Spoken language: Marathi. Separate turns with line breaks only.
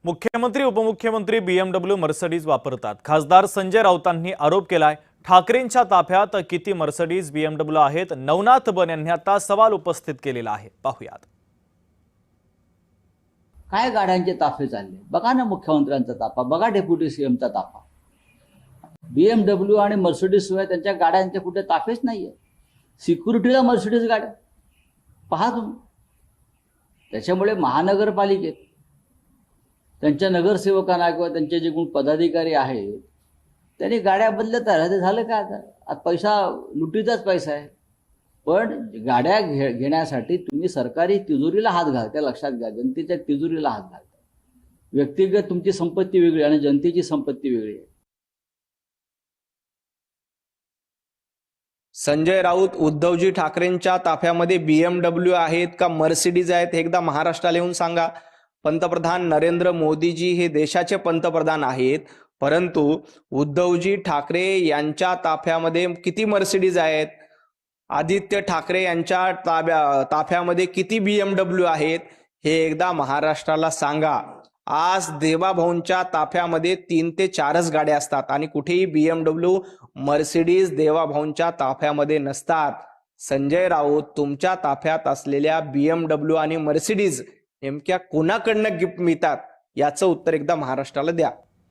मुख्यमंत्री उपमुख्यमंत्री BMW मर्सिडीज वापरतात। खासदार संजय राऊतांनी आरोप केलाय, ठाकरेंच्या ताफ्यात किती मर्सिडीज BMW आहेत। नवनाथ बन यांनी आता सवाल उपस्थित केलेला आहे, पाहूयात।
काय गाड्यांचे ताफे चालले बघा ना, मुख्यमंत्र्यांचा ताफा बघा, डेप्युटी सीएमचा ताफा। BMW आणि मर्सिडीज शिवाय त्यांच्या गाड्यांचे कुठे ताफेच नाहीये। सिक्युरिटीला मर्सिडीज गाड्या पहा तुम्ही। त्याच्यामुळे महानगरपालिकेत त्यांच्या नगरसेवकांना किंवा त्यांचे जे कोण पदाधिकारी आहेत त्यांनी गाड्या बदलत राहते। झालं काय आता पैसा लुटीचाच पैसा आहे। पण गाड्या घेण्यासाठी तुम्ही सरकारी तिजोरीला हात घालता, लक्षात घ्या। जनतेच्या तिजोरीला हात घालता। व्यक्तिगत तुमची संपत्ती वेगळी आणि जनतेची संपत्ती वेगळी आहे।
संजय राऊत, उद्धवजी ठाकरेंच्या ताफ्यामध्ये BMW आहेत का मर्सिडीज आहेत हे एकदा महाराष्ट्राला येऊन सांगा। पंतप्रधान नरेंद्र मोदीजी हे देशाचे पंतप्रधान आहेत, परंतु उद्धवजी ठाकरे यांच्या ताफ्यामध्ये किती मर्सिडीज आहेत? आदित्य ठाकरे यांच्या ताफ्यामध्ये किती BMW आहेत हे एकदा महाराष्ट्राला सांगा। आज देवाभाऊंच्या ताफ्यामध्ये 3 ते 4च गाड्या असतात आणि कुठेही BMW मर्सिडीज देवाभाऊंच्या ताफ्यामध्ये नसतात। संजय राऊत, तुमच्या ताफ्यात असलेल्या BMW आणि मर्सिडीज नेमक्या कोणाकडनं गिफ्ट मिळतात याचं उत्तर एकदा महाराष्ट्राला द्या।